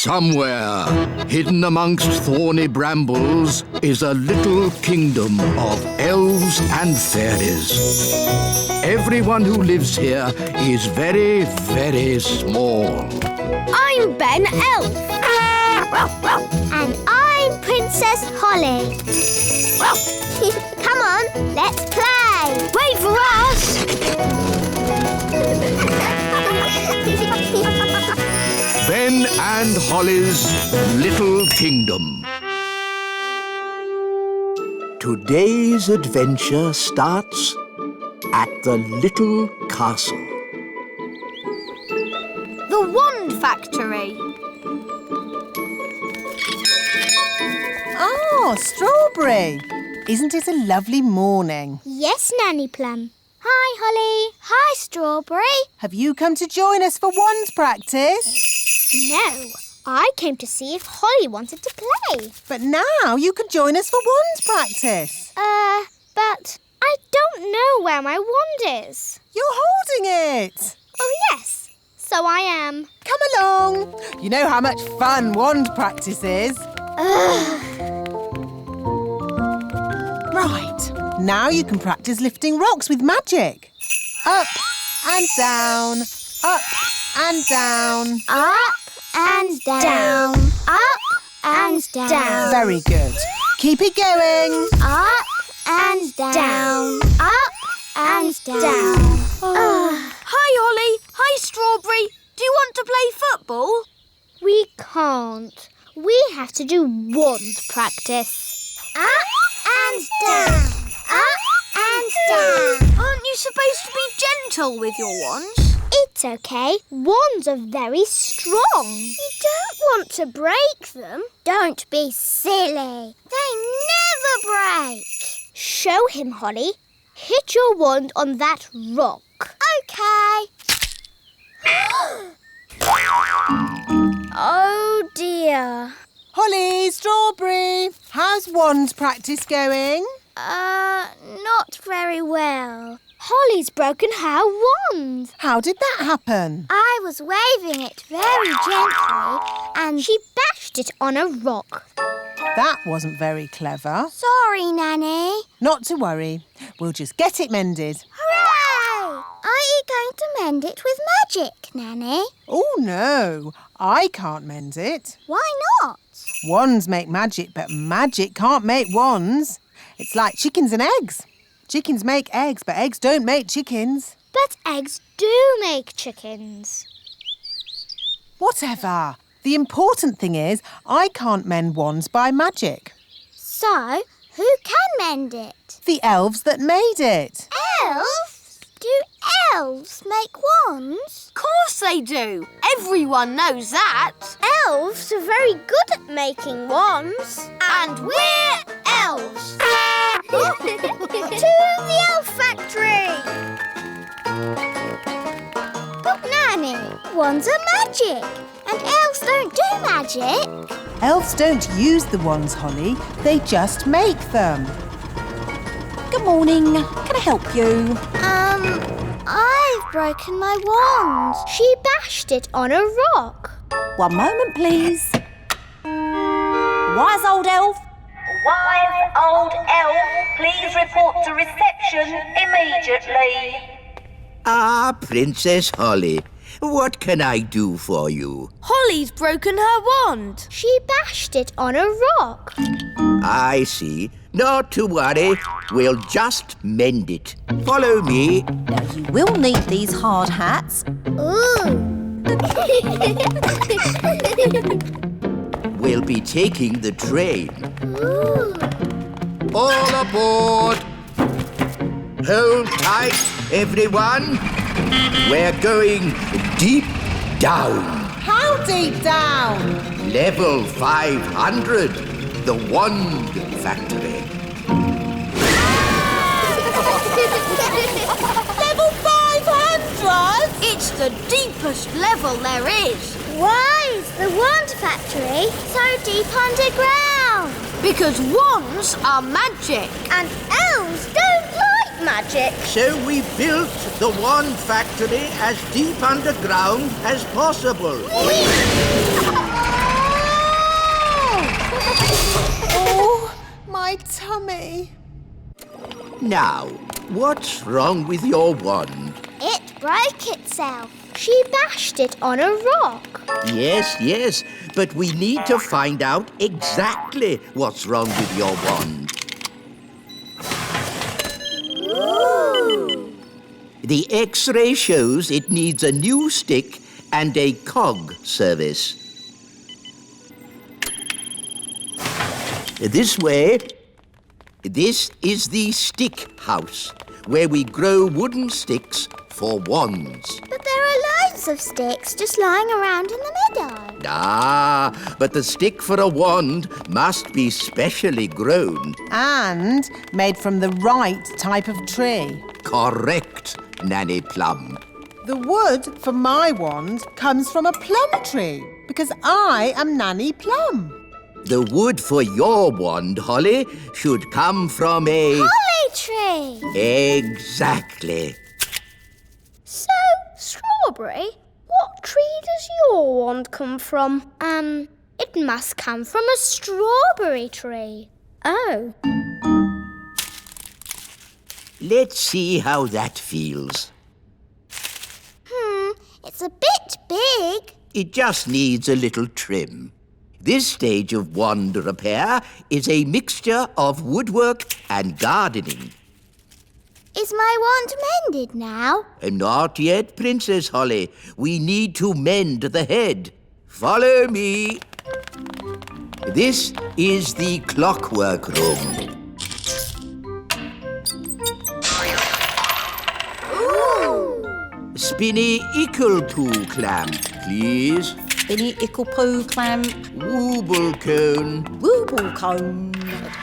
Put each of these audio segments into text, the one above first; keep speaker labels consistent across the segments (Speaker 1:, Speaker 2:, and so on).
Speaker 1: Somewhere, hidden amongst thorny brambles, is a little kingdom of elves and fairies. Everyone who lives here is very, very small.
Speaker 2: I'm Ben Elf. And I'm Princess Holly. Come on, let's play. Wait for us.
Speaker 1: Ben and Holly's Little Kingdom. Today's adventure starts at the little castle.
Speaker 2: The Wand Factory.
Speaker 3: Oh, Strawberry! Isn't it a lovely morning?
Speaker 2: Yes, Nanny Plum. Hi, Holly. Hi, Strawberry.
Speaker 3: Have you come to join us for wand practice?
Speaker 2: No, I came to see if Holly wanted to play.
Speaker 3: But now you can join us for wand practice.
Speaker 2: But I don't know where my wand is.
Speaker 3: You're holding it.
Speaker 2: Oh, yes. So I am.
Speaker 3: Come along. You know how much fun wand practice is. Right. Now you can practice lifting rocks with magic. Up and down. Up and down.
Speaker 2: Up and down. Up and down.
Speaker 3: Very good. Keep it going.
Speaker 2: Up and down. Up and down.
Speaker 4: Hi, Holly. Hi, Strawberry. Do you want to play football?
Speaker 2: We can't. We have to do wand practice. Up and down. Up and down.
Speaker 4: Aren't you supposed to be gentle with your wands?
Speaker 2: It's okay. Wands are very strong. You don't want to break them. Don't be silly. They never break. Show him, Holly. Hit your wand on that rock. Okay. Oh, dear.
Speaker 3: Holly, Strawberry, how's wand practice going?
Speaker 2: Not very well. Holly's broken her wand.
Speaker 3: How did that happen?
Speaker 2: I was waving it very gently and she bashed it on a rock.
Speaker 3: That wasn't very clever.
Speaker 2: Sorry, Nanny.
Speaker 3: Not to worry. We'll just get it mended.
Speaker 2: Hooray! Are you going to mend it with magic, Nanny?
Speaker 3: Oh, no. I can't mend it.
Speaker 2: Why not?
Speaker 3: Wands make magic, but magic can't make wands. It's like chickens and eggs. Chickens make eggs, but eggs don't make chickens.
Speaker 2: But eggs do make chickens.
Speaker 3: Whatever. The important thing is I can't mend wands by magic.
Speaker 2: So, who can mend it?
Speaker 3: The elves that made it.
Speaker 2: Elves? Do elves make wands?
Speaker 4: Of course they do. Everyone knows that.
Speaker 2: Elves are very good at making wands.
Speaker 4: And we're elves.
Speaker 2: To the elf factory! But Nanny, wands are magic, and elves don't do magic.
Speaker 3: Elves don't use the wands, Holly. They just make them.
Speaker 5: Good morning. Can I help you?
Speaker 2: I've broken my wand. She bashed it on a rock.
Speaker 5: One moment, please. Wise old elf.
Speaker 6: Wise old elf, please report to reception immediately.
Speaker 1: Ah, Princess Holly, what can I do for you?
Speaker 4: Holly's broken her wand.
Speaker 2: She bashed it on a rock.
Speaker 1: I see. Not to worry. We'll just mend it. Follow me.
Speaker 5: Now, you will need these hard hats.
Speaker 2: Ooh.
Speaker 1: We'll be taking the train.
Speaker 2: Ooh.
Speaker 1: All aboard. Hold tight, everyone. We're going deep down.
Speaker 3: How deep down?
Speaker 1: Level 500, the Wand Factory.
Speaker 3: Level 500?
Speaker 4: It's the deepest level there is.
Speaker 2: Why is the wand factory so deep underground?
Speaker 4: Because wands are magic.
Speaker 2: And elves don't like magic.
Speaker 1: So we built the Wand Factory as deep underground as possible.
Speaker 3: Oh, my tummy.
Speaker 1: Now, what's wrong with your wand?
Speaker 2: It broke itself. She bashed it on a rock.
Speaker 1: Yes, but we need to find out exactly what's wrong with your wand.
Speaker 2: Ooh.
Speaker 1: The X-ray shows it needs a new stick and a cog service. This way. This is the stick house, where we grow wooden sticks for wands.
Speaker 2: But there are loads of sticks just lying around in the meadow.
Speaker 1: Ah, but the stick for a wand must be specially grown.
Speaker 3: And made from the right type of tree.
Speaker 1: Correct, Nanny Plum.
Speaker 3: The wood for my wand comes from a plum tree because I am Nanny Plum.
Speaker 1: The wood for your wand, Holly, should come from a...
Speaker 2: Holly tree.
Speaker 1: Exactly.
Speaker 2: So, Strawberry, what tree does your wand come from? It must come from a strawberry tree. Oh.
Speaker 1: Let's see how that feels.
Speaker 2: It's a bit big.
Speaker 1: It just needs a little trim. This stage of wand repair is a mixture of woodwork and gardening.
Speaker 2: Is my wand mended now?
Speaker 1: Not yet, Princess Holly. We need to mend the head. Follow me. This is the clockwork room.
Speaker 2: Ooh!
Speaker 1: Spinny Ickle-Poo clamp, please.
Speaker 5: Spinny ickle poo clamp.
Speaker 1: Wooble cone.
Speaker 5: Wooble cone.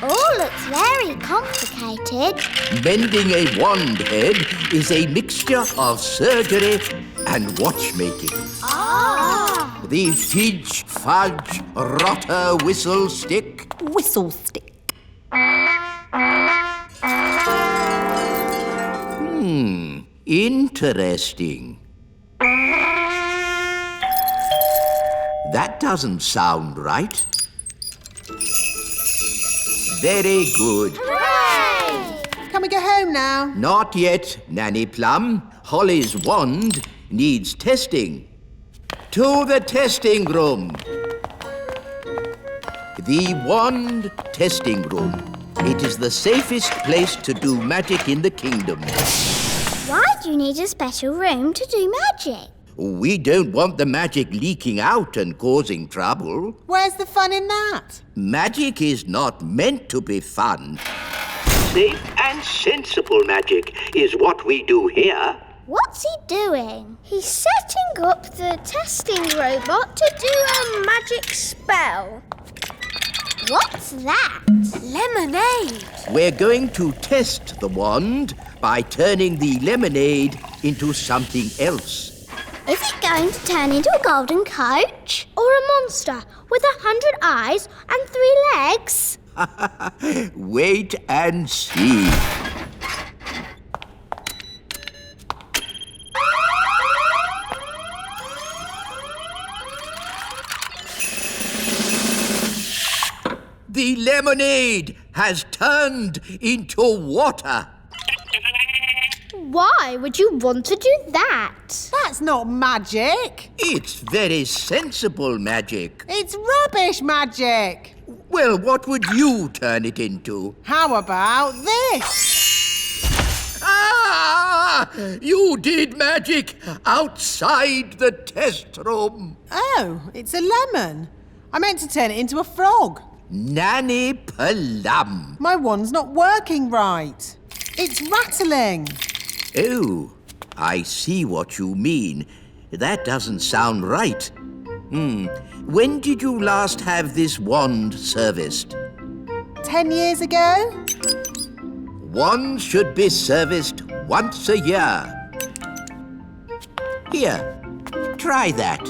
Speaker 2: All looks very complicated.
Speaker 1: Mending a wand head is a mixture of surgery and watchmaking.
Speaker 2: Ah!
Speaker 1: The Fidge Fudge Rotter Whistle Stick.
Speaker 5: Whistle stick.
Speaker 1: Interesting. That doesn't sound right. Very good.
Speaker 2: Hooray!
Speaker 3: Can we go home now?
Speaker 1: Not yet, Nanny Plum. Holly's wand needs testing. To the testing room. The wand testing room. It is the safest place to do magic in the kingdom.
Speaker 2: Why do you need a special room to do magic?
Speaker 1: We don't want the magic leaking out and causing trouble.
Speaker 3: Where's the fun in that?
Speaker 1: Magic is not meant to be fun. Safe and sensible magic is what we do here.
Speaker 2: What's he doing? He's setting up the testing robot to do a magic spell. What's that?
Speaker 4: Lemonade.
Speaker 1: We're going to test the wand by turning the lemonade into something else.
Speaker 2: Is it going to turn into a golden coach? Or a monster with 100 eyes and 3 legs?
Speaker 1: Wait and see. The lemonade has turned into water.
Speaker 2: Why would you want to do that?
Speaker 3: That's not magic.
Speaker 1: It's very sensible magic.
Speaker 3: It's rubbish magic.
Speaker 1: Well, what would you turn it into?
Speaker 3: How about this?
Speaker 1: Ah! You did magic outside the test room.
Speaker 3: Oh, it's a lemon. I meant to turn it into a frog.
Speaker 1: Nanny Plum.
Speaker 3: My wand's not working right. It's rattling.
Speaker 1: Oh, I see what you mean. That doesn't sound right. When did you last have this wand serviced?
Speaker 3: 10 years ago?
Speaker 1: Wands should be serviced once a year. Here, try that.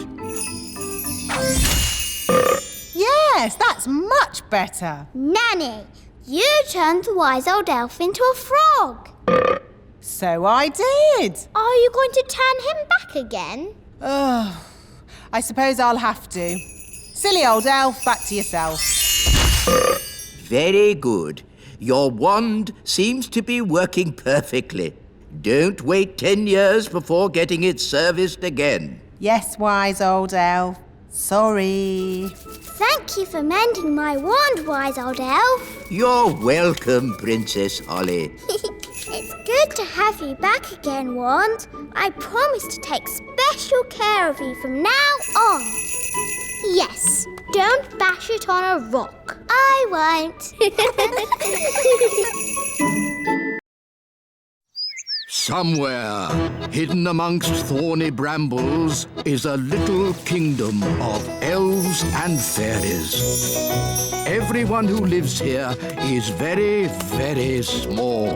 Speaker 3: Yes, that's much better.
Speaker 2: Nanny, you turned the wise old elf into a frog.
Speaker 3: So I did.
Speaker 2: Are you going to turn him back again?
Speaker 3: I suppose I'll have to. Silly old elf, back to yourself.
Speaker 1: Very good. Your wand seems to be working perfectly. Don't wait 10 years before getting it serviced again.
Speaker 3: Yes, wise old elf. Sorry.
Speaker 2: Thank you for mending my wand, wise old elf.
Speaker 1: You're welcome, Princess Holly.
Speaker 2: It's good to have you back again, Wand. I promise to take special care of you from now on. Yes, don't bash it on a rock. I won't.
Speaker 1: Somewhere, hidden amongst thorny brambles, is a little kingdom of elves and fairies. Everyone who lives here is very, very small.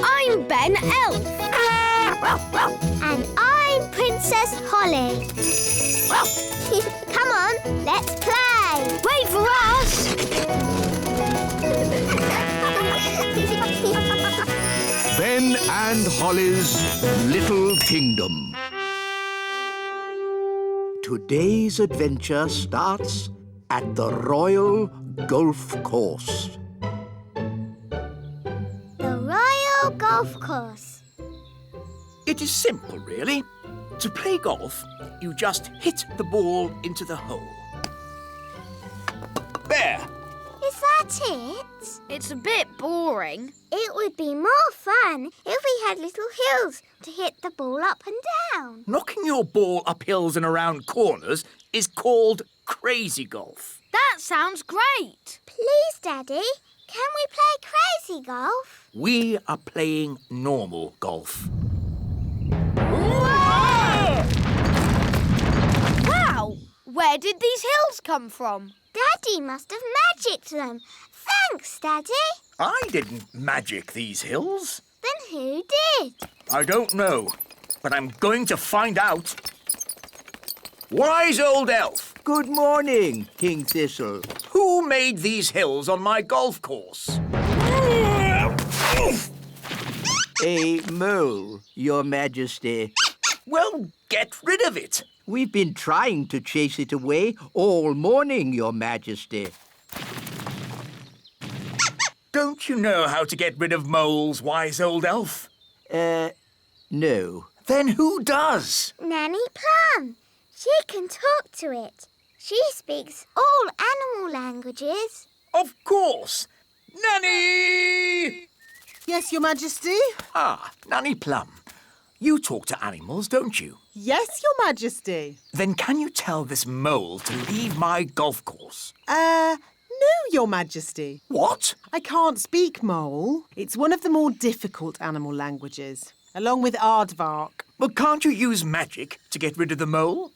Speaker 4: I'm Ben Elf.
Speaker 2: And I'm Princess Holly. Come on, let's play.
Speaker 4: Wait for us.
Speaker 1: Ben and Holly's Little Kingdom. Today's adventure starts at the Royal Golf Course.
Speaker 2: The Royal Golf Course.
Speaker 7: It is simple, really. To play golf, you just hit the ball into the hole. There!
Speaker 2: Is that it?
Speaker 4: It's a bit boring.
Speaker 2: It would be more fun if we had little hills to hit the ball up and down.
Speaker 7: Knocking your ball up hills and around corners is called crazy golf.
Speaker 4: That sounds great.
Speaker 2: Please, Daddy, can we play crazy golf?
Speaker 7: We are playing normal golf.
Speaker 4: Wow! Where did these hills come from?
Speaker 2: Daddy must have magicked them. Thanks, Daddy.
Speaker 7: I didn't magic these hills.
Speaker 2: Then who did?
Speaker 7: I don't know, but I'm going to find out. Wise old elf,
Speaker 1: Good morning, King Thistle.
Speaker 7: who made these hills on my golf course?
Speaker 1: A mole, Your Majesty.
Speaker 7: Well, get rid of it.
Speaker 1: We've been trying to chase it away all morning, Your Majesty.
Speaker 7: Don't you know how to get rid of moles, wise old elf?
Speaker 1: No.
Speaker 7: Then who does?
Speaker 2: Nanny Plum. She can talk to it. She speaks all animal languages.
Speaker 7: Of course. Nanny!
Speaker 3: Yes, Your Majesty?
Speaker 7: Ah, Nanny Plum. You talk to animals, don't you?
Speaker 3: Yes, Your Majesty.
Speaker 7: Then can you tell this mole to leave my golf course?
Speaker 3: No, Your Majesty.
Speaker 7: What?
Speaker 3: I can't speak mole. It's one of the more difficult animal languages, along with aardvark.
Speaker 7: Well, can't you use magic to get rid of the mole?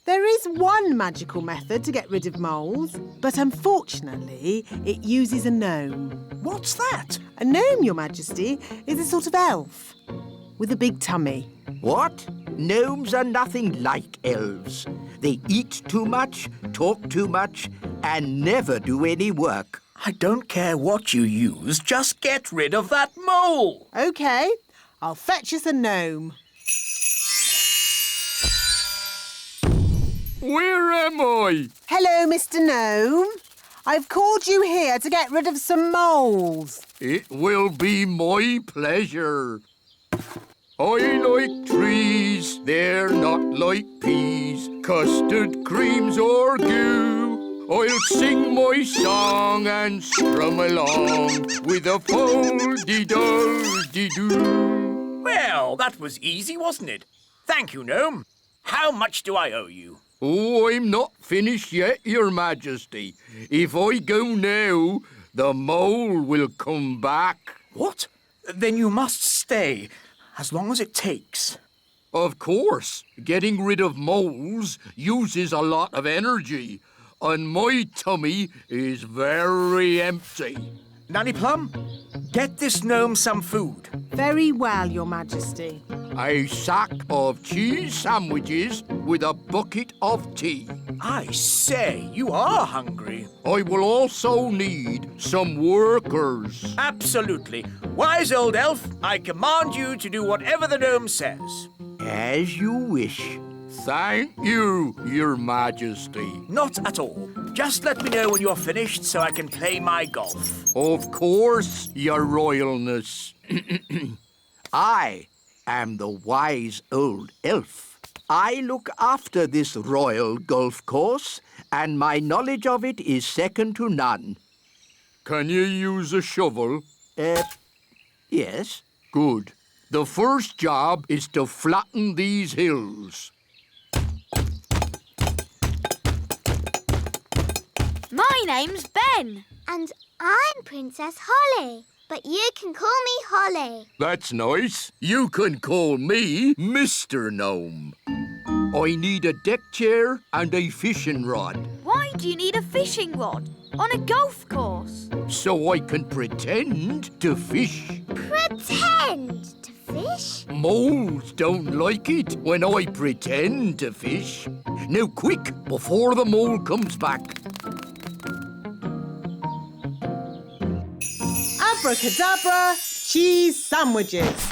Speaker 3: There is one magical method to get rid of moles, but unfortunately, it uses a gnome.
Speaker 7: What's that?
Speaker 3: A gnome, Your Majesty, is a sort of elf with a big tummy.
Speaker 1: What? Gnomes are nothing like elves. They eat too much, talk too much, and never do any work.
Speaker 7: I don't care what you use, just get rid of that mole.
Speaker 3: OK, I'll fetch us a gnome.
Speaker 1: Where am I?
Speaker 3: Hello, Mr. Gnome. I've called you here to get rid of some moles.
Speaker 1: It will be my pleasure. I like trees, they're not like peas, custard creams or goo. I'll sing my song and strum along with a fol-de-dol-de-doo.
Speaker 7: Well, that was easy, wasn't it? Thank you, Gnome. How much do I owe you?
Speaker 1: Oh, I'm not finished yet, Your Majesty. If I go now, the mole will come back.
Speaker 7: What? Then you must stay, as long as it takes.
Speaker 1: Of course, getting rid of moles uses a lot of energy, and my tummy is very empty.
Speaker 7: Nanny Plum, get this gnome some food.
Speaker 3: Very well, Your Majesty.
Speaker 1: A sack of cheese sandwiches with a bucket of tea.
Speaker 7: I say, you are hungry.
Speaker 1: I will also need some workers.
Speaker 7: Absolutely. Wise old elf, I command you to do whatever the gnome says.
Speaker 1: As you wish. Thank you, Your Majesty.
Speaker 7: Not at all. Just let me know when you're finished so I can play my golf.
Speaker 1: Of course, Your Royalness. I am the wise old elf. I look after this royal golf course, and my knowledge of it is second to none. Can you use a shovel? Yes. Good. The first job is to flatten these hills.
Speaker 4: My name's Ben.
Speaker 2: And I'm Princess Holly, but you can call me Holly.
Speaker 1: That's nice. You can call me Mr. Gnome. I need a deck chair and a fishing rod,
Speaker 4: Why do you need a fishing rod on a golf course?
Speaker 1: so I can pretend to fish.
Speaker 2: Pretend to fish?
Speaker 1: Moles don't like it when I pretend to fish. Now quick, before the mole comes back.
Speaker 3: Abracadabra, cheese sandwiches.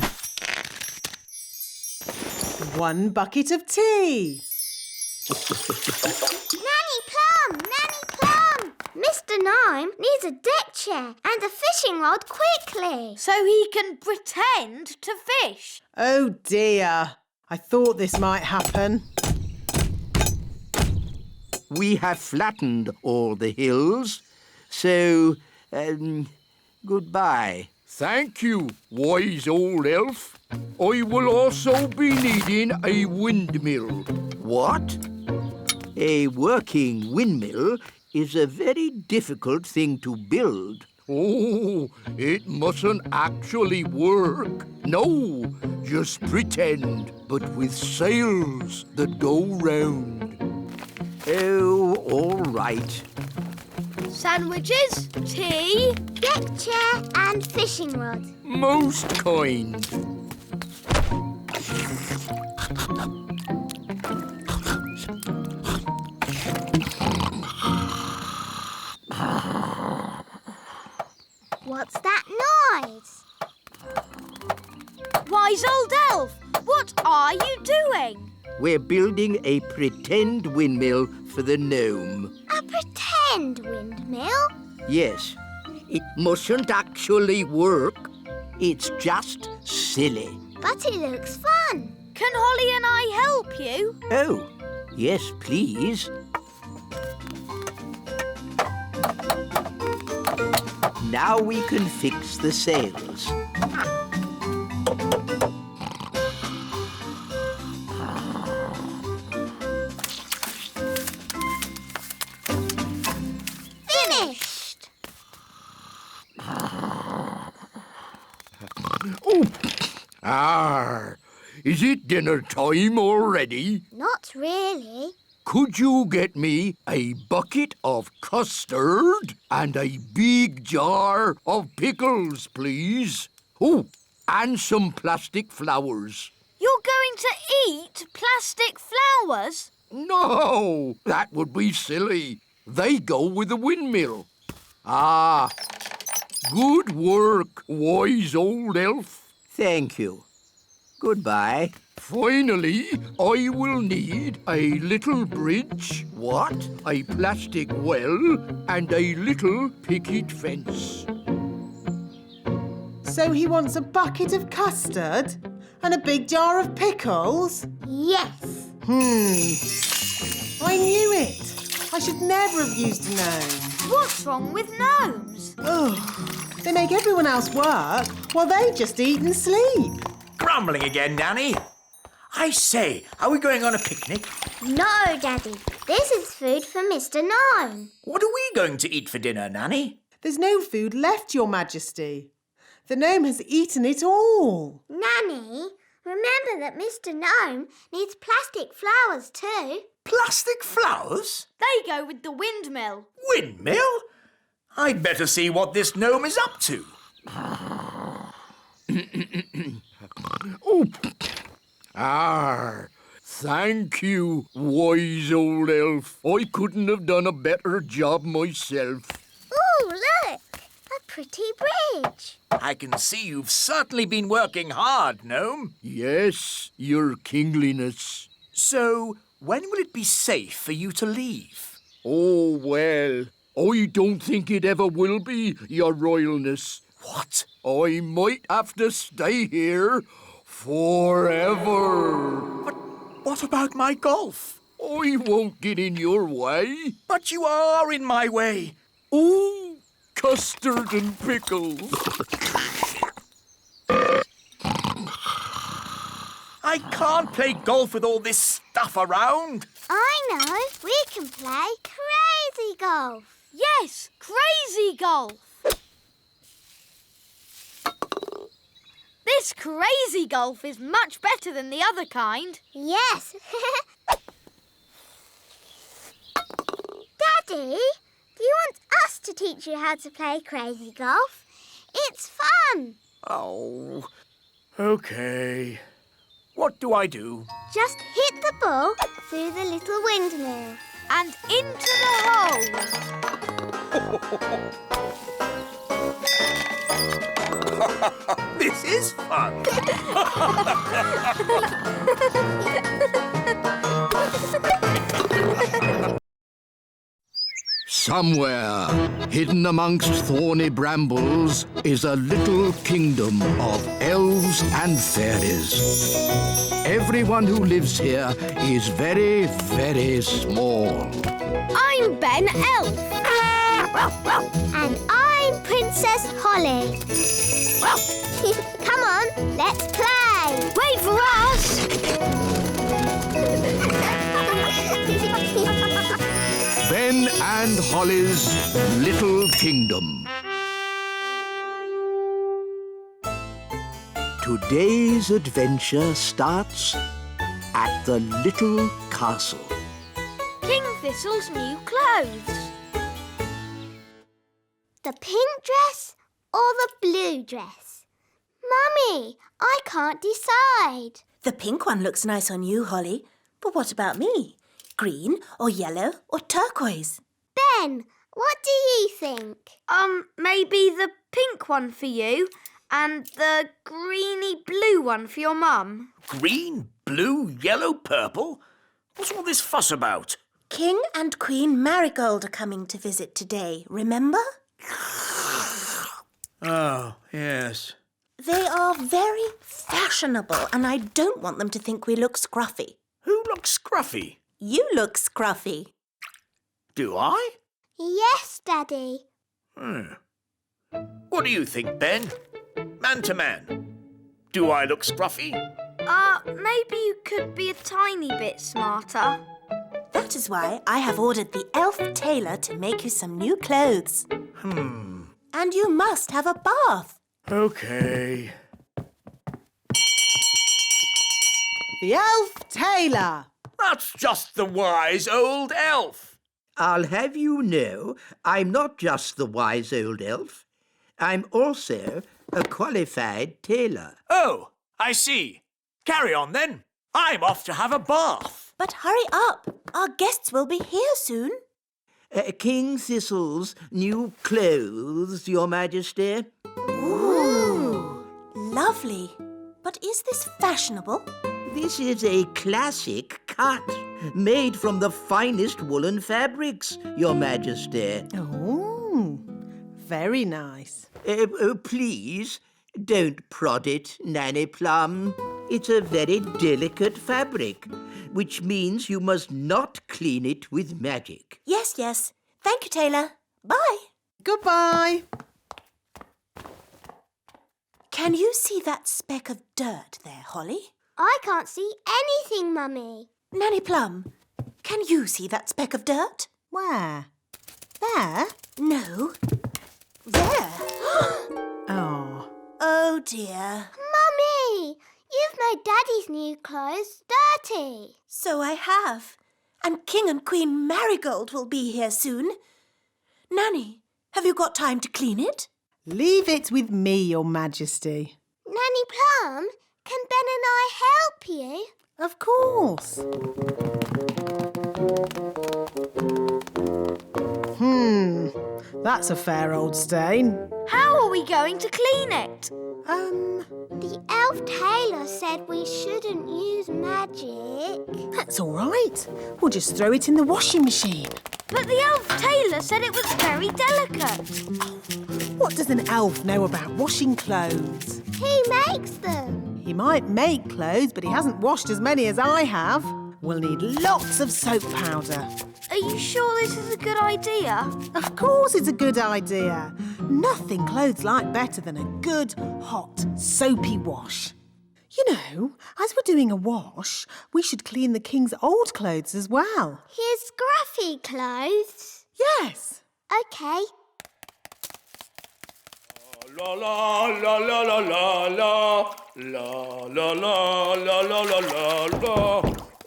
Speaker 3: 1 bucket of tea.
Speaker 2: Nanny Plum! Nanny Plum! Mr. Gnome needs a deck chair and a fishing rod quickly.
Speaker 4: So he can pretend to fish.
Speaker 3: Oh dear. I thought this might happen.
Speaker 1: We have flattened all the hills, so, goodbye. Thank you, wise old elf. I will also be needing a windmill. What? A working windmill is a very difficult thing to build. Oh, it mustn't actually work. No, just pretend, but with sails that go round. Oh, all right.
Speaker 4: Sandwiches, tea.
Speaker 2: Deck chair and fishing rod.
Speaker 1: Most kind.
Speaker 2: What's that noise?
Speaker 4: Wise old elf, what are you doing?
Speaker 1: We're building a pretend windmill for the gnome.
Speaker 2: A pretend windmill?
Speaker 1: Yes, it mustn't actually work. It's just silly.
Speaker 2: But it looks fun.
Speaker 4: Can Holly and I help you?
Speaker 1: Oh, yes, please. Now we can fix the sails.
Speaker 2: Finished.
Speaker 1: Is it dinner time already?
Speaker 2: Not really.
Speaker 1: Could you get me a bucket of custard and a big jar of pickles, please? Oh, and some plastic flowers.
Speaker 4: You're going to eat plastic flowers?
Speaker 1: No, that would be silly. They go with the windmill. Ah, good work, wise old elf. Thank you. Goodbye. Finally, I will need a little bridge, what? A plastic well, and a little picket fence.
Speaker 3: So he wants a bucket of custard and a big jar of pickles?
Speaker 2: Yes.
Speaker 3: I knew it. I should never have used a gnome.
Speaker 4: What's wrong with gnomes?
Speaker 3: Ugh. They make everyone else work while they just eat and sleep.
Speaker 7: Grumbling again, Nanny. I say, are we going on a picnic?
Speaker 2: No, Daddy. This is food for Mr. Gnome.
Speaker 7: What are we going to eat for dinner, Nanny?
Speaker 3: There's no food left, Your Majesty. The gnome has eaten it all.
Speaker 2: Nanny, remember that Mr. Gnome needs plastic flowers too.
Speaker 7: Plastic flowers?
Speaker 4: They go with the windmill.
Speaker 7: Windmill? I'd better see what this gnome is up to.
Speaker 1: Thank you, wise old elf. I couldn't have done a better job myself.
Speaker 2: Ooh, look! A pretty bridge.
Speaker 7: I can see you've certainly been working hard, gnome.
Speaker 1: Yes, your kingliness.
Speaker 7: So, when will it be safe for you to leave?
Speaker 1: Oh, well, I don't think it ever will be, Your Royalness.
Speaker 7: What?
Speaker 1: I might have to stay here forever.
Speaker 7: But what about my golf?
Speaker 1: I won't get in your way.
Speaker 7: But you are in my way.
Speaker 1: Ooh, custard and pickles.
Speaker 7: I can't play golf with all this stuff around.
Speaker 2: I know. We can play crazy golf.
Speaker 4: Yes, crazy golf. This crazy golf is much better than the other kind.
Speaker 2: Yes. Daddy, do you want us to teach you how to play crazy golf? It's fun.
Speaker 7: Oh, okay. What do I do?
Speaker 2: Just hit the ball through the little windmill.
Speaker 4: And into the hole.
Speaker 7: This is fun.
Speaker 1: Somewhere, hidden amongst thorny brambles, is a little kingdom of elves and fairies. Everyone who lives here is very, very small.
Speaker 4: I'm Ben Elf.
Speaker 2: And I'm Princess Holly. Come on, let's play.
Speaker 4: Wait for us.
Speaker 1: Ben and Holly's Little Kingdom. Today's adventure starts at the little castle.
Speaker 4: King Thistle's new clothes.
Speaker 2: The pink dress or the blue dress? Mummy, I can't decide.
Speaker 8: The pink one looks nice on you, Holly. But what about me? Green or yellow or turquoise?
Speaker 2: Ben, what do you think?
Speaker 4: Maybe the pink one for you and the greeny blue one for your mum.
Speaker 7: Green, blue, yellow, purple? What's all this fuss about?
Speaker 8: King and Queen Marigold are coming to visit today, remember?
Speaker 7: Oh, yes.
Speaker 8: They are very fashionable and I don't want them to think we look scruffy.
Speaker 7: Who looks scruffy?
Speaker 8: You look scruffy.
Speaker 7: Do I?
Speaker 2: Yes, Daddy.
Speaker 7: What do you think, Ben? Man to man. Do I look scruffy?
Speaker 4: Maybe you could be a tiny bit smarter.
Speaker 8: That is why I have ordered the elf tailor to make you some new clothes. And you must have a bath.
Speaker 7: Okay.
Speaker 3: The elf tailor.
Speaker 7: That's just the wise old elf.
Speaker 9: I'll have you know, I'm not just the wise old elf. I'm also a qualified tailor.
Speaker 7: Oh, I see. Carry on then. I'm off to have a bath.
Speaker 8: But hurry up. Our guests will be here soon.
Speaker 9: King Thistle's new clothes, Your Majesty.
Speaker 8: Ooh, lovely. But is this fashionable?
Speaker 9: This is a classic cut, made from the finest woolen fabrics, Your Majesty.
Speaker 3: Oh, very nice.
Speaker 9: Please, don't prod it, Nanny Plum. It's a very delicate fabric, which means you must not clean it with magic.
Speaker 8: Yes, yes. Thank you, tailor. Bye.
Speaker 3: Goodbye.
Speaker 8: Can you see that speck of dirt there, Holly?
Speaker 2: I can't see anything, Mummy.
Speaker 8: Nanny Plum, can you see that speck of dirt?
Speaker 3: Where? There?
Speaker 8: No. There.
Speaker 3: Oh.
Speaker 8: Oh, dear.
Speaker 2: Mummy, you've made Daddy's new clothes dirty.
Speaker 8: So I have. And King and Queen Marigold will be here soon. Nanny, have you got time to clean it?
Speaker 3: Leave it with me, Your Majesty.
Speaker 2: Nanny Plum, can Ben and I help you?
Speaker 3: Of course. That's a fair old stain.
Speaker 4: How are we going to clean it?
Speaker 2: The elf tailor said we shouldn't use magic.
Speaker 3: That's all right. We'll just throw it in the washing machine.
Speaker 4: But the elf tailor said it was very delicate.
Speaker 3: What does an elf know about washing clothes?
Speaker 2: He makes them.
Speaker 3: He might make clothes, but he hasn't washed as many as I have. We'll need lots of soap powder.
Speaker 4: Are you sure this is a good idea?
Speaker 3: Of course it's a good idea. Nothing clothes like better than a good, hot, soapy wash. You know, as we're doing a wash, we should clean the king's old clothes as well.
Speaker 2: His scruffy clothes?
Speaker 3: Yes.
Speaker 2: OK.
Speaker 10: La la la la la la la la la la la la la la.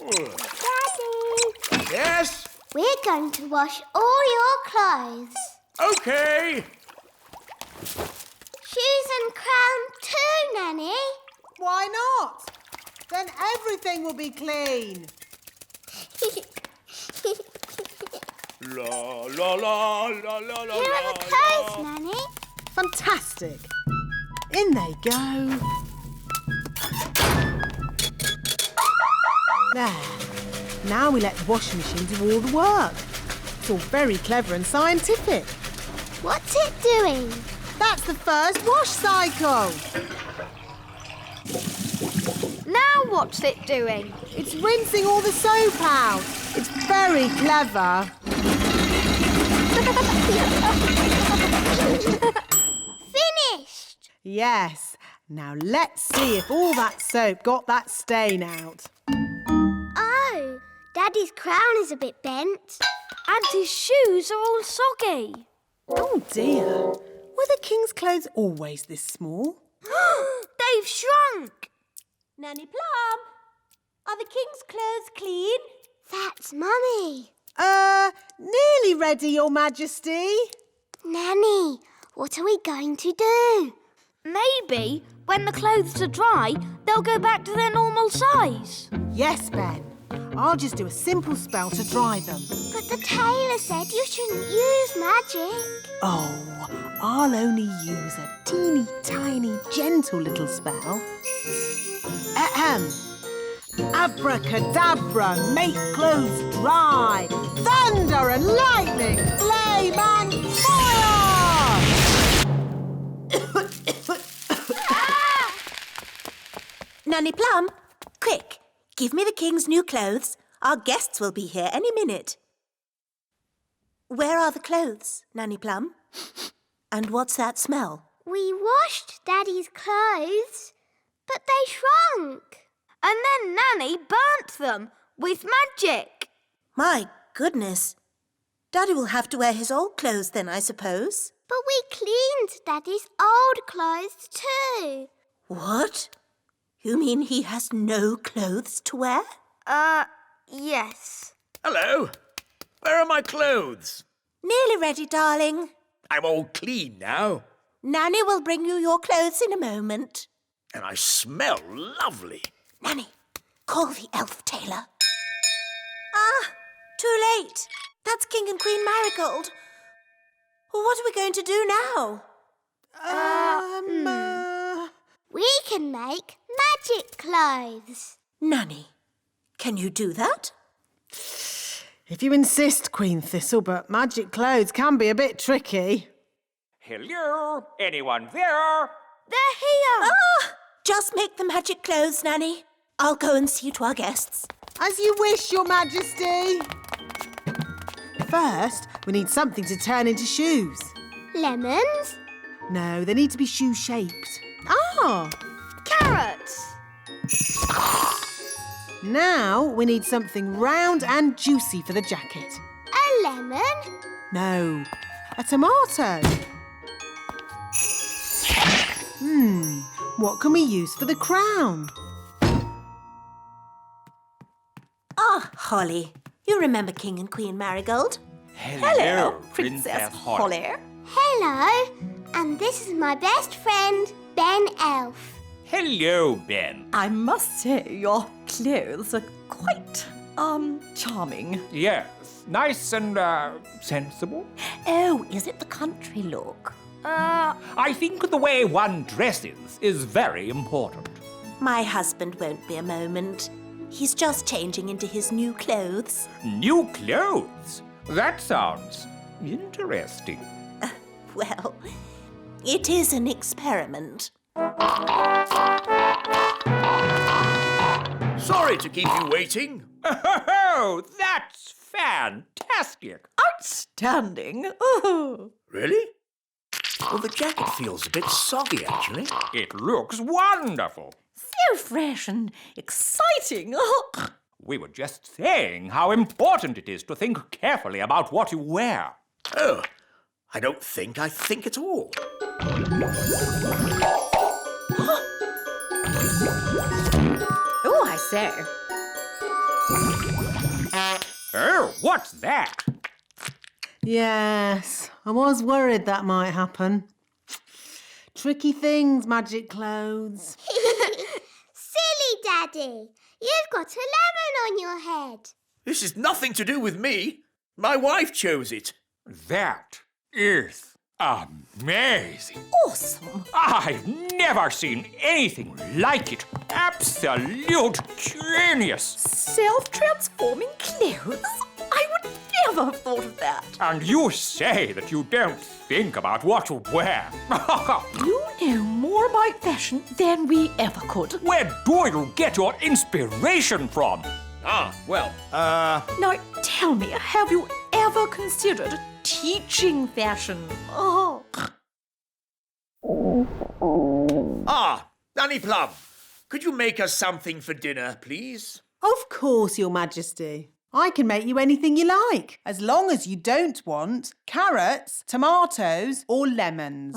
Speaker 2: Daddy!
Speaker 10: Yes?
Speaker 2: We're going to wash all your clothes.
Speaker 10: Okay.
Speaker 2: Shoes and crown too, Nanny.
Speaker 3: Why not? Then everything will be clean.
Speaker 10: La la la la la la.
Speaker 2: Here are the clothes, Nanny.
Speaker 3: Fantastic. In they go. There. Now we let the washing machine do all the work. It's all very clever and scientific.
Speaker 2: What's it doing?
Speaker 3: That's the first wash cycle.
Speaker 4: Now what's it doing?
Speaker 3: It's rinsing all the soap out. It's very clever.
Speaker 2: Finished!
Speaker 3: Yes. Now let's see if all that soap got that stain out.
Speaker 2: Oh, Daddy's crown is a bit bent.
Speaker 4: And his shoes are all soggy.
Speaker 3: Oh dear. Were the king's clothes always this small?
Speaker 4: They've shrunk.
Speaker 8: Nanny Plum, are the king's clothes clean?
Speaker 2: That's Mummy.
Speaker 3: Nearly ready, Your Majesty.
Speaker 2: Nanny, what are we going to do?
Speaker 4: Maybe when the clothes are dry, they'll go back to their normal size.
Speaker 3: Yes, Ben. I'll just do a simple spell to dry them.
Speaker 2: But the tailor said you shouldn't use magic.
Speaker 3: Oh, I'll only use a teeny tiny gentle little spell. Ahem. Abracadabra, make clothes dry. Thunder and lightning, flame and fire!
Speaker 8: Nanny Plum, quick, give me the king's new clothes. Our guests will be here any minute. Where are the clothes, Nanny Plum? And what's that smell?
Speaker 2: We washed Daddy's clothes, but they shrunk.
Speaker 4: And then Nanny burnt them with magic.
Speaker 8: My goodness. Daddy will have to wear his old clothes then, I suppose.
Speaker 2: But we cleaned Daddy's old clothes too.
Speaker 8: What? You mean he has no clothes to wear?
Speaker 4: Yes.
Speaker 7: Hello. Where are my clothes?
Speaker 8: Nearly ready, darling.
Speaker 7: I'm all clean now.
Speaker 8: Nanny will bring you your clothes in a moment.
Speaker 7: And I smell lovely.
Speaker 8: Nanny, call the elf tailor. Ah, too late. That's King and Queen Marigold. What are we going to do now?
Speaker 2: We can make magic clothes.
Speaker 8: Nanny, can you do that?
Speaker 3: If you insist, Queen Thistle, but magic clothes can be a bit tricky.
Speaker 10: Hello? Anyone there?
Speaker 4: They're here.
Speaker 8: Just make the magic clothes, Nanny. I'll go and see to our guests.
Speaker 3: As you wish, Your Majesty. First, we need something to turn into shoes.
Speaker 2: Lemons?
Speaker 3: No, they need to be shoe-shaped. Ah!
Speaker 4: Carrots.
Speaker 3: Now we need something round and juicy for the jacket.
Speaker 2: A lemon?
Speaker 3: No, a tomato. What can we use for the crown?
Speaker 8: Ah, Holly. You remember King and Queen Marigold?
Speaker 10: Hello, Princess Holly.
Speaker 2: Hello. And this is my best friend, Ben Elf.
Speaker 10: Hello, Ben.
Speaker 5: I must say your clothes are quite, charming.
Speaker 10: Yes, nice and, sensible.
Speaker 5: Oh, is it the country look?
Speaker 10: I think the way one dresses is very important.
Speaker 8: My husband won't be a moment. He's just changing into his new clothes.
Speaker 11: New clothes? That sounds interesting.
Speaker 8: Well, it is an experiment.
Speaker 7: Sorry to keep you waiting.
Speaker 11: Oh, that's fantastic.
Speaker 5: Outstanding. Oh.
Speaker 7: Really? Well, the jacket feels a bit soggy, actually.
Speaker 11: It looks wonderful.
Speaker 5: So fresh and exciting. Oh.
Speaker 11: We were just saying how important it is to think carefully about what you wear.
Speaker 7: Oh, I don't think I think at all.
Speaker 5: Oh, I say.
Speaker 11: Oh, what's that?
Speaker 3: Yes, I was worried that might happen. Tricky things, magic clothes.
Speaker 2: Silly Daddy, you've got a lemon on your head.
Speaker 7: This is nothing to do with me. My wife chose it.
Speaker 11: That is amazing.
Speaker 5: Awesome.
Speaker 11: I've never seen anything like it. Absolute genius.
Speaker 5: Self-transforming clothes? I would never have thought of that.
Speaker 11: And you say that you don't think about what you wear.
Speaker 5: You know more about fashion than we ever could.
Speaker 11: Where do you get your inspiration from?
Speaker 5: Now, tell me, have you ever considered teaching fashion? Oh.
Speaker 7: Nanny Plum, could you make us something for dinner, please?
Speaker 3: Of course, Your Majesty. I can make you anything you like, as long as you don't want carrots, tomatoes or lemons.